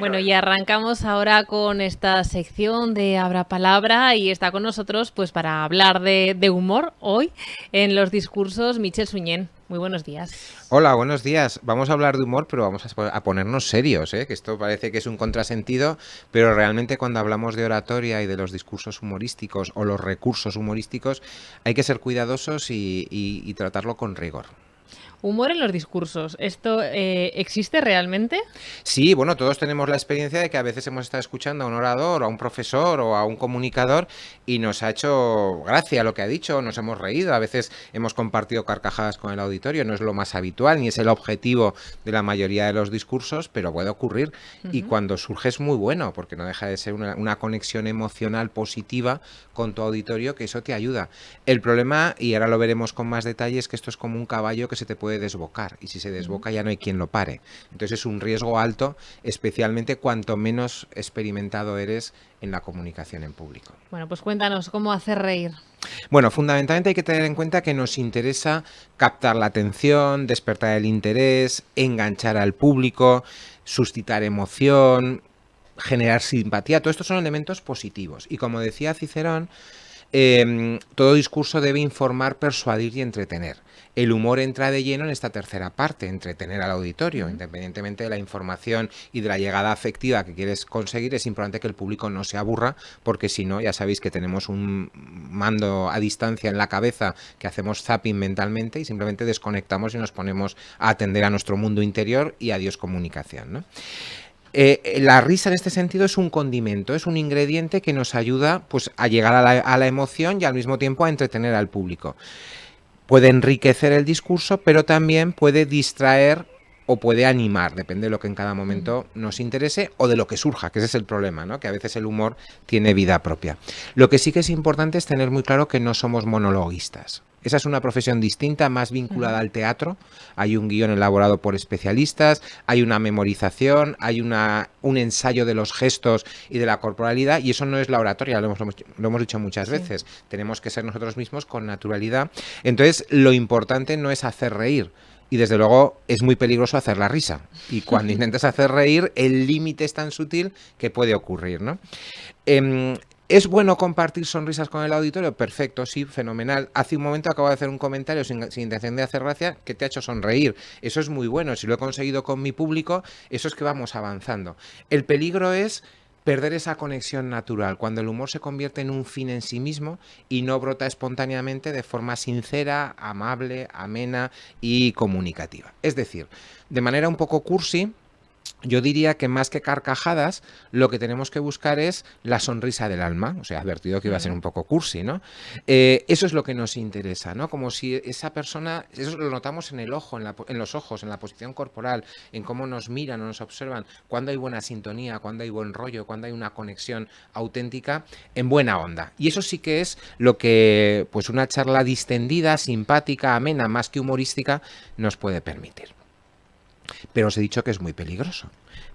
Bueno, y arrancamos ahora con esta sección de Abra Palabra y está con nosotros pues para hablar de humor hoy en los discursos Michel Suñén. Muy buenos días. Hola, buenos días. Vamos a hablar de humor, pero vamos a ponernos serios, ¿eh? Que esto parece que es un contrasentido, pero realmente cuando hablamos de oratoria y de los discursos humorísticos o los recursos humorísticos, hay que ser cuidadosos y tratarlo con rigor. Humor en los discursos. ¿Esto existe realmente? Sí, bueno, todos tenemos la experiencia de que a veces hemos estado escuchando a un orador, o a un profesor o a un comunicador y nos ha hecho gracia lo que ha dicho, nos hemos reído, a veces hemos compartido carcajadas con el auditorio, no es lo más habitual ni es el objetivo de la mayoría de los discursos, pero puede ocurrir y cuando surge es muy bueno porque no deja de ser una conexión emocional positiva con tu auditorio que eso te ayuda. El problema, y ahora lo veremos con más detalle, es que esto es como un caballo que se te puede desbocar y si se desboca ya no hay quien lo pare. Entonces es un riesgo alto, especialmente cuanto menos experimentado eres en la comunicación en público. Bueno, pues cuéntanos cómo hacer reír. Bueno, fundamentalmente hay que tener en cuenta que nos interesa captar la atención, despertar el interés, enganchar al público, suscitar emoción, generar simpatía. Todo esto son elementos positivos. Y como decía Cicerón, todo discurso debe informar, persuadir y entretener. El humor entra de lleno en esta tercera parte, entretener al auditorio. Independientemente de la información y de la llegada afectiva que quieres conseguir, es importante que el público no se aburra, porque si no, ya sabéis que tenemos un mando a distancia en la cabeza que hacemos zapping mentalmente y simplemente desconectamos y nos ponemos a atender a nuestro mundo interior y adiós comunicación, ¿no? La risa en este sentido es un condimento, es un ingrediente que nos ayuda pues, a llegar a la emoción y al mismo tiempo a entretener al público. Puede enriquecer el discurso, pero también puede distraer o puede animar, depende de lo que en cada momento nos interese o de lo que surja, que ese es el problema, ¿no? Que a veces el humor tiene vida propia. Lo que sí que es importante es tener muy claro que no somos monologuistas. Esa es una profesión distinta, más vinculada al teatro. Hay un guión elaborado por especialistas, hay una memorización, hay un ensayo de los gestos y de la corporalidad, y eso no es la oratoria, lo hemos dicho muchas veces. Tenemos que ser nosotros mismos con naturalidad. Entonces, lo importante no es hacer reír, y desde luego es muy peligroso hacer la risa. Y cuando intentas hacer reír, el límite es tan sutil que puede ocurrir, ¿no? ¿Es bueno compartir sonrisas con el auditorio? Perfecto, sí, fenomenal. Hace un momento acabo de hacer un comentario sin intención de hacer gracia que te ha hecho sonreír. Eso es muy bueno. Si lo he conseguido con mi público, eso es que vamos avanzando. El peligro es perder esa conexión natural, cuando el humor se convierte en un fin en sí mismo y no brota espontáneamente de forma sincera, amable, amena y comunicativa. Es decir, de manera un poco cursi, yo diría que más que carcajadas, lo que tenemos que buscar es la sonrisa del alma. O sea, advertido que iba a ser un poco cursi, ¿no? Eso es lo que nos interesa, ¿no? Como si esa persona, eso lo notamos en el ojo, en los ojos, en la posición corporal, en cómo nos miran o nos observan, cuando hay buena sintonía, cuando hay buen rollo, cuando hay una conexión auténtica, en buena onda. Y eso sí que es lo que, pues, una charla distendida, simpática, amena, más que humorística, nos puede permitir. Pero os he dicho que es muy peligroso.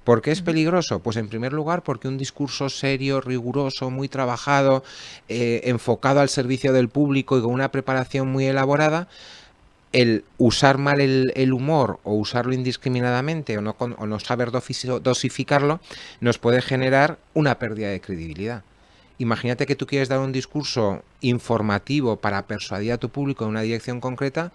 ¿Por qué es peligroso? Pues en primer lugar porque un discurso serio, riguroso, muy trabajado, enfocado al servicio del público y con una preparación muy elaborada, el usar mal el humor o usarlo indiscriminadamente o no saber dosificarlo nos puede generar una pérdida de credibilidad. Imagínate que tú quieres dar un discurso informativo para persuadir a tu público en una dirección concreta.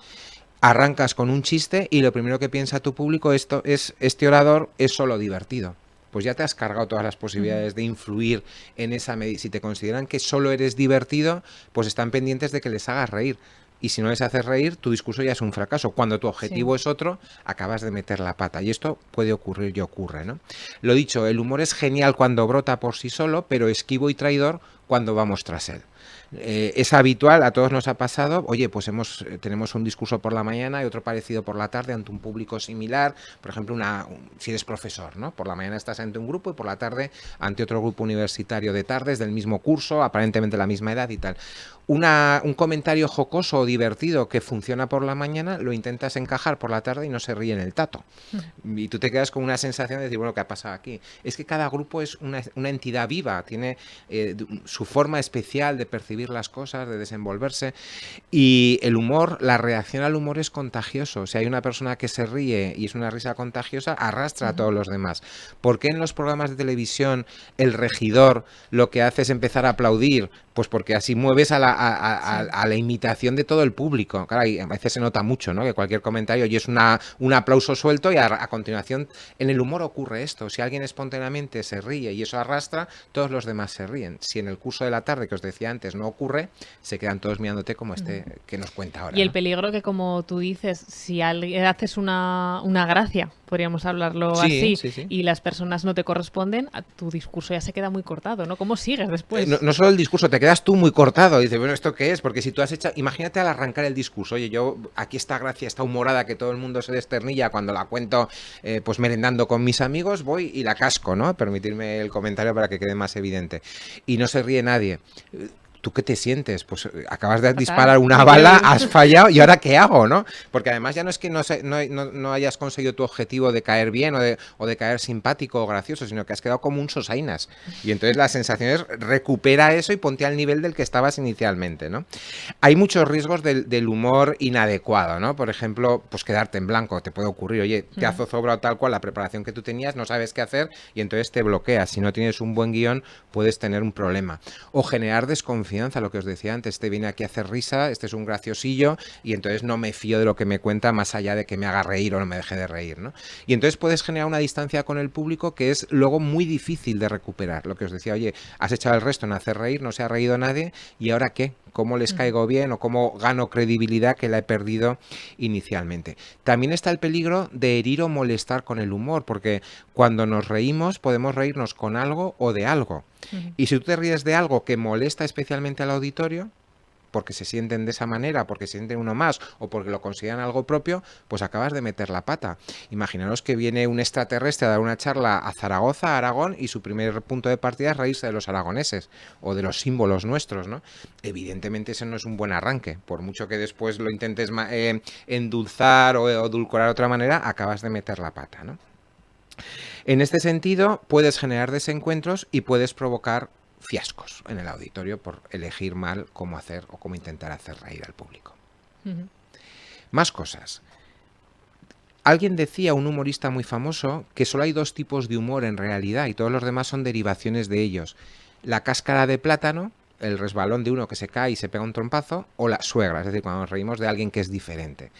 Arrancas con un chiste y lo primero que piensa tu público este orador es solo divertido. Pues ya te has cargado todas las posibilidades de influir en esa medida. Si te consideran que solo eres divertido, pues están pendientes de que les hagas reír. Y si no les haces reír, tu discurso ya es un fracaso. Cuando tu objetivo es otro, acabas de meter la pata. Y esto puede ocurrir y ocurre, ¿no? Lo dicho, el humor es genial cuando brota por sí solo, pero esquivo y traidor cuando vamos tras él. Es habitual, a todos nos ha pasado, oye, pues tenemos un discurso por la mañana y otro parecido por la tarde ante un público similar, por ejemplo, si eres profesor, ¿no? Por la mañana estás ante un grupo y por la tarde ante otro grupo universitario de tardes del mismo curso, aparentemente la misma edad y tal. Un comentario jocoso o divertido que funciona por la mañana, lo intentas encajar por la tarde y no se ríe en el tato. Y tú te quedas con una sensación de decir, bueno, ¿qué ha pasado aquí? Es que cada grupo es una entidad viva, tiene su forma especial de percibir las cosas, de desenvolverse. Y el humor, la reacción al humor es contagioso. Si hay una persona que se ríe y es una risa contagiosa, arrastra a todos los demás. ¿Por qué en los programas de televisión el regidor lo que hace es empezar a aplaudir? Pues porque así mueves a la imitación de todo el público. Claro, y a veces se nota mucho, ¿no? Que cualquier comentario y es un aplauso suelto y a continuación en el humor ocurre esto. Si alguien espontáneamente se ríe y eso arrastra, todos los demás se ríen. Si en el curso de la tarde, que os decía antes, no ocurre, se quedan todos mirándote como este que nos cuenta ahora. Y el ¿no? peligro que, como tú dices, si haces una gracia, podríamos hablarlo Sí, así, sí. y las personas no te corresponden, tu discurso ya se queda muy cortado, ¿no? ¿Cómo sigues después? No solo el discurso, te quedas tú muy cortado. Dices, bueno, ¿esto qué es? Porque si tú has hecho... Imagínate al arrancar el discurso. Oye, yo... Aquí esta gracia, esta humorada que todo el mundo se desternilla cuando la cuento, pues merendando con mis amigos, voy y la casco, ¿no? Permitirme el comentario para que quede más evidente. Y no se ríe nadie. ¿Tú qué te sientes? Pues acabas de disparar una bala, has fallado, ¿y ahora qué hago? ¿no? Porque además ya no es que no hayas conseguido tu objetivo de caer bien o de caer simpático o gracioso, sino que has quedado como un sosainas. Y entonces la sensación es recupera eso y ponte al nivel del que estabas inicialmente, ¿no? Hay muchos riesgos del humor inadecuado, ¿no? Por ejemplo, pues quedarte en blanco, te puede ocurrir, oye, te ha zozobrado tal cual la preparación que tú tenías, no sabes qué hacer y entonces te bloqueas. Si no tienes un buen guión, puedes tener un problema. O generar desconfianza, lo que os decía antes, este viene aquí a hacer risa, este es un graciosillo y entonces no me fío de lo que me cuenta más allá de que me haga reír o no me deje de reír, ¿no? Y entonces puedes generar una distancia con el público que es luego muy difícil de recuperar. Lo que os decía, oye, has echado el resto en hacer reír, no se ha reído nadie y ¿ahora qué? ¿Cómo les caigo bien o cómo gano credibilidad que la he perdido inicialmente? También está el peligro de herir o molestar con el humor, porque cuando nos reímos podemos reírnos con algo o de algo. Y si tú te ríes de algo que molesta especialmente al auditorio, porque se sienten de esa manera, porque se sienten uno más o porque lo consideran algo propio, pues acabas de meter la pata. Imaginaros que viene un extraterrestre a dar una charla a Zaragoza, a Aragón, y su primer punto de partida es reírse de los aragoneses o de los símbolos nuestros, ¿no? Evidentemente ese no es un buen arranque. Por mucho que después lo intentes endulzar o edulcorar de otra manera, acabas de meter la pata, ¿no? En este sentido, puedes generar desencuentros y puedes provocar fiascos en el auditorio por elegir mal cómo hacer o cómo intentar hacer reír al público. Más cosas. Alguien decía, un humorista muy famoso, que solo hay dos tipos de humor en realidad y todos los demás son derivaciones de ellos. La cáscara de plátano, el resbalón de uno que se cae y se pega un trompazo, o la suegra, es decir, cuando nos reímos de alguien que es diferente.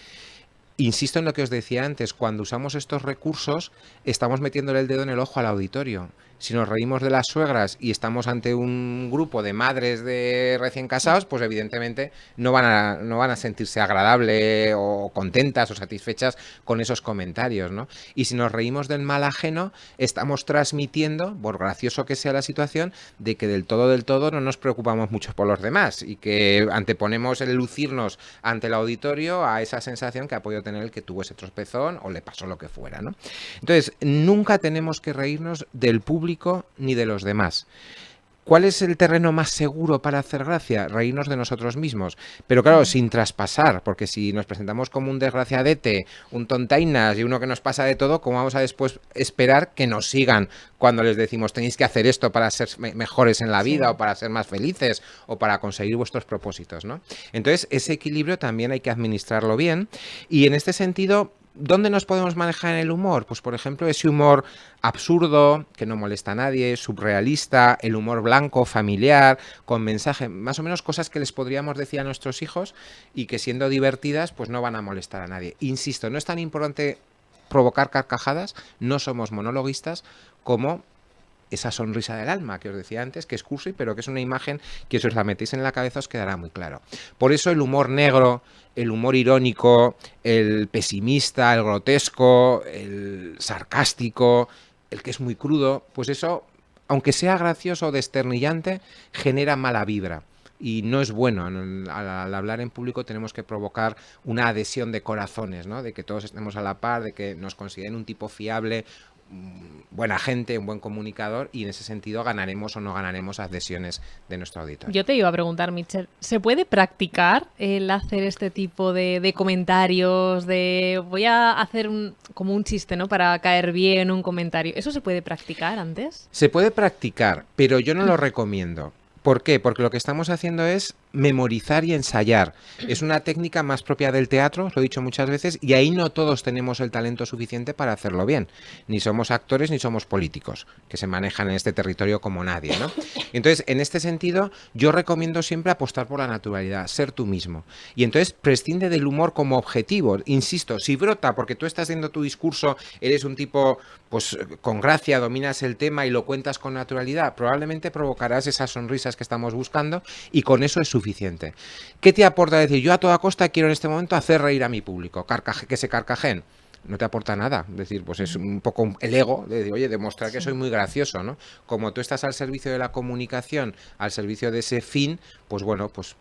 Insisto en lo que os decía antes, cuando usamos estos recursos estamos metiéndole el dedo en el ojo al auditorio. Si nos reímos de las suegras y estamos ante un grupo de madres de recién casados, pues evidentemente no van a sentirse agradable o contentas o satisfechas con esos comentarios, ¿no? Y si nos reímos del mal ajeno, estamos transmitiendo, por gracioso que sea la situación, de que del todo no nos preocupamos mucho por los demás y que anteponemos el lucirnos ante el auditorio a esa sensación que ha podido tener el que tuvo ese tropezón o le pasó lo que fuera, ¿no? Entonces, nunca tenemos que reírnos del público ni de los demás. ¿Cuál es el terreno más seguro para hacer gracia? Reírnos de nosotros mismos. Pero claro, sin traspasar, porque si nos presentamos como un desgraciadete, un tontainas y uno que nos pasa de todo, ¿cómo vamos a después esperar que nos sigan cuando les decimos tenéis que hacer esto para ser mejores en la vida o para ser más felices o para conseguir vuestros propósitos, ¿no? Entonces, ese equilibrio también hay que administrarlo bien y en este sentido, ¿dónde nos podemos manejar en el humor? Pues por ejemplo ese humor absurdo, que no molesta a nadie, surrealista, el humor blanco, familiar, con mensaje, más o menos cosas que les podríamos decir a nuestros hijos y que siendo divertidas pues no van a molestar a nadie. Insisto, no es tan importante provocar carcajadas, no somos monologuistas como esa sonrisa del alma que os decía antes, que es cursi, pero que es una imagen que si os la metéis en la cabeza os quedará muy claro. Por eso el humor negro, el humor irónico, el pesimista, el grotesco, el sarcástico, el que es muy crudo, pues eso, aunque sea gracioso o desternillante, genera mala vibra. Y no es bueno. Al hablar en público tenemos que provocar una adhesión de corazones, ¿no? De que todos estemos a la par, de que nos consideren un tipo fiable, buena gente, un buen comunicador, y en ese sentido ganaremos o no ganaremos adhesiones de nuestro auditorio. Yo te iba a preguntar, Michel, ¿se puede practicar el hacer este tipo de comentarios, de voy a hacer como un chiste, ¿no? Para caer bien un comentario? ¿Eso se puede practicar antes? Se puede practicar, pero yo no lo recomiendo. ¿Por qué? Porque lo que estamos haciendo es memorizar y ensayar. Es una técnica más propia del teatro, os lo he dicho muchas veces, y ahí no todos tenemos el talento suficiente para hacerlo bien. Ni somos actores ni somos políticos, que se manejan en este territorio como nadie, ¿no? Entonces, en este sentido, yo recomiendo siempre apostar por la naturalidad, ser tú mismo. Y entonces prescinde del humor como objetivo. Insisto, si brota porque tú estás haciendo tu discurso, eres un tipo pues con gracia, dominas el tema y lo cuentas con naturalidad, probablemente provocarás esas sonrisas que estamos buscando y con eso es suficiente. ¿Qué te aporta decir, yo a toda costa quiero en este momento hacer reír a mi público, que se carcajeen? No te aporta nada, es decir, pues es un poco el ego de decir, oye, demostrar que soy muy gracioso, ¿no? Como tú estás al servicio de la comunicación, al servicio de ese fin, pues bueno, pues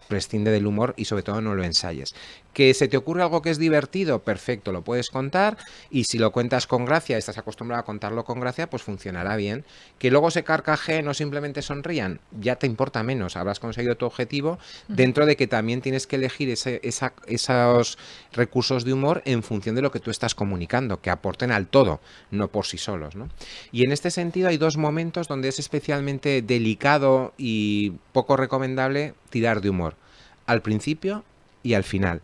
prescinde del humor y sobre todo no lo ensayes. ¿Que se te ocurre algo que es divertido? Perfecto, lo puedes contar y si lo cuentas con gracia, estás acostumbrado a contarlo con gracia, pues funcionará bien. Que luego se carcajeen o simplemente sonrían, ya te importa menos, habrás conseguido tu objetivo dentro de que también tienes que elegir esos recursos de humor en función de lo que tú estás comunicando, que aporten al todo, no por sí solos, ¿no? Y en este sentido hay dos momentos donde es especialmente delicado y poco recomendable tirar de humor, al principio y al final.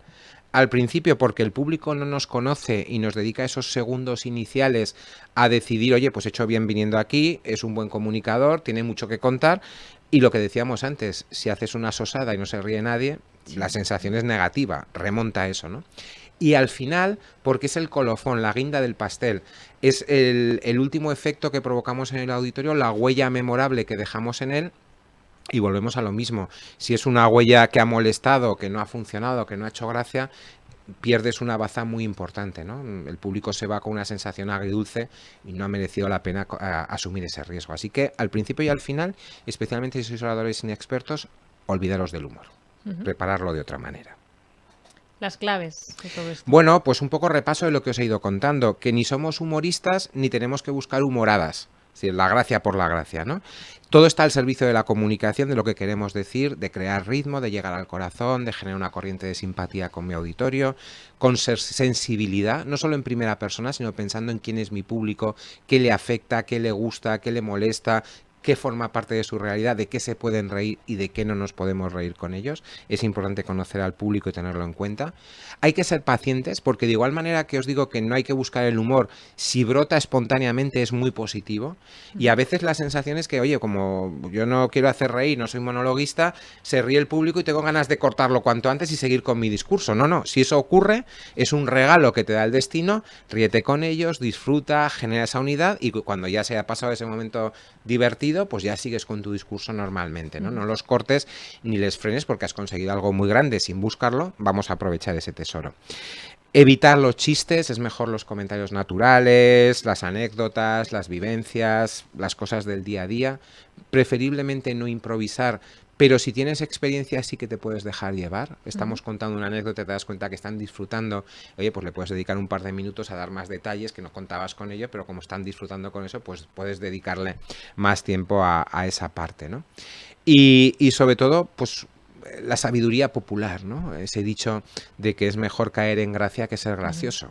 Al principio porque el público no nos conoce y nos dedica esos segundos iniciales a decidir, oye, pues he hecho bien viniendo aquí, es un buen comunicador, tiene mucho que contar. Y lo que decíamos antes, si haces una sosada y no se ríe nadie, la sensación es negativa, remonta eso, ¿no? Y al final, porque es el colofón, la guinda del pastel, es el último efecto que provocamos en el auditorio, la huella memorable que dejamos en él. Y volvemos a lo mismo. Si es una huella que ha molestado, que no ha funcionado, que no ha hecho gracia, pierdes una baza muy importante, ¿no? El público se va con una sensación agridulce y no ha merecido la pena asumir ese riesgo. Así que al principio y al final, especialmente si sois oradores inexpertos, olvidaros del humor. Prepararlo de otra manera. Las claves de todo esto. Bueno, pues un poco repaso de lo que os he ido contando, que ni somos humoristas ni tenemos que buscar humoradas. Es decir, la gracia por la gracia, ¿no? Todo está al servicio de la comunicación, de lo que queremos decir, de crear ritmo, de llegar al corazón, de generar una corriente de simpatía con mi auditorio, con sensibilidad, no solo en primera persona, sino pensando en quién es mi público, qué le afecta, qué le gusta, qué le molesta, qué forma parte de su realidad, de qué se pueden reír y de qué no nos podemos reír con ellos. Es importante conocer al público y tenerlo en cuenta. Hay que ser pacientes porque de igual manera que os digo que no hay que buscar el humor, si brota espontáneamente es muy positivo y a veces la sensación es que, oye, como yo no quiero hacer reír, no soy monologuista, se ríe el público y tengo ganas de cortarlo cuanto antes y seguir con mi discurso. No, si eso ocurre, es un regalo que te da el destino, ríete con ellos, disfruta, genera esa unidad y cuando ya se ha pasado ese momento divertido, pues ya sigues con tu discurso normalmente, ¿no? No los cortes ni les frenes porque has conseguido algo muy grande sin buscarlo, vamos a aprovechar ese tesoro. Evitar los chistes, es mejor los comentarios naturales, las anécdotas, las vivencias, las cosas del día a día, preferiblemente no improvisar. Pero si tienes experiencia sí que te puedes dejar llevar. Estamos contando una anécdota y te das cuenta que están disfrutando. Oye, pues le puedes dedicar un par de minutos a dar más detalles que no contabas con ello, pero como están disfrutando con eso, pues puedes dedicarle más tiempo a esa parte, ¿no? Y sobre todo, pues la sabiduría popular, ¿no? Ese dicho de que es mejor caer en gracia que ser gracioso.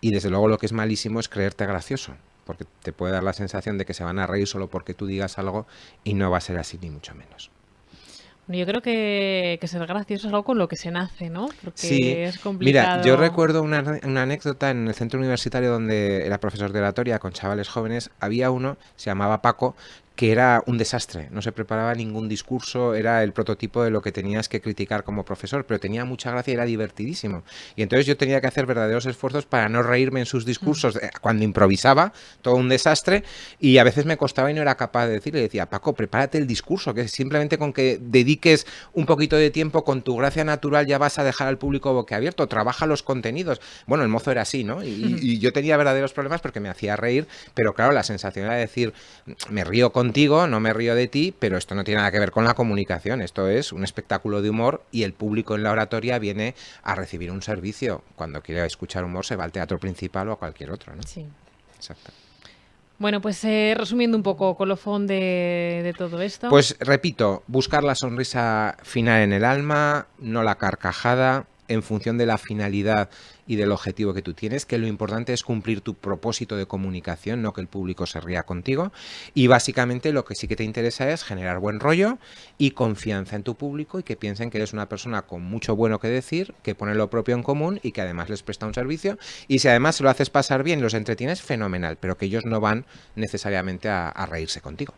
Y desde luego lo que es malísimo es creerte gracioso, porque te puede dar la sensación de que se van a reír solo porque tú digas algo y no va a ser así ni mucho menos. Yo creo que ser gracioso es algo con lo que se nace, ¿no? Porque Sí, es complicado. mira, yo recuerdo una anécdota en el centro universitario donde era profesor de oratoria con chavales jóvenes. Había uno, se llamaba Paco, que era un desastre, no se preparaba ningún discurso, era el prototipo de lo que tenías que criticar como profesor, pero tenía mucha gracia y era divertidísimo. Y entonces yo tenía que hacer verdaderos esfuerzos para no reírme en sus discursos, cuando improvisaba, todo un desastre, y a veces me costaba y no era capaz de decirle, decía, Paco, prepárate el discurso, que simplemente con que dediques un poquito de tiempo con tu gracia natural ya vas a dejar al público boquiabierto, trabaja los contenidos. Bueno, el mozo era así, ¿no? Y yo tenía verdaderos problemas porque me hacía reír, pero claro, la sensación era decir, me río contigo, no me río de ti, pero esto no tiene nada que ver con la comunicación, esto es un espectáculo de humor y el público en la oratoria viene a recibir un servicio. Cuando quiere escuchar humor se va al teatro principal o a cualquier otro, ¿no? Sí. Exacto. Bueno, pues resumiendo un poco, colofón de todo esto. Pues repito, buscar la sonrisa final en el alma, no la carcajada, en función de la finalidad y del objetivo que tú tienes, que lo importante es cumplir tu propósito de comunicación, no que el público se ría contigo. Y básicamente lo que sí que te interesa es generar buen rollo y confianza en tu público y que piensen que eres una persona con mucho bueno que decir, que pone lo propio en común y que además les presta un servicio. Y si además se lo haces pasar bien y los entretienes, fenomenal, pero que ellos no van necesariamente a reírse contigo.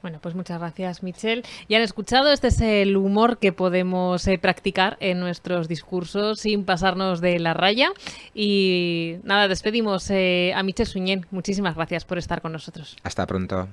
Bueno, pues muchas gracias, Michel. Ya han escuchado, este es el humor que podemos practicar en nuestros discursos sin pasarnos de la raya. Y nada, despedimos a Michel Suñén. Muchísimas gracias por estar con nosotros. Hasta pronto.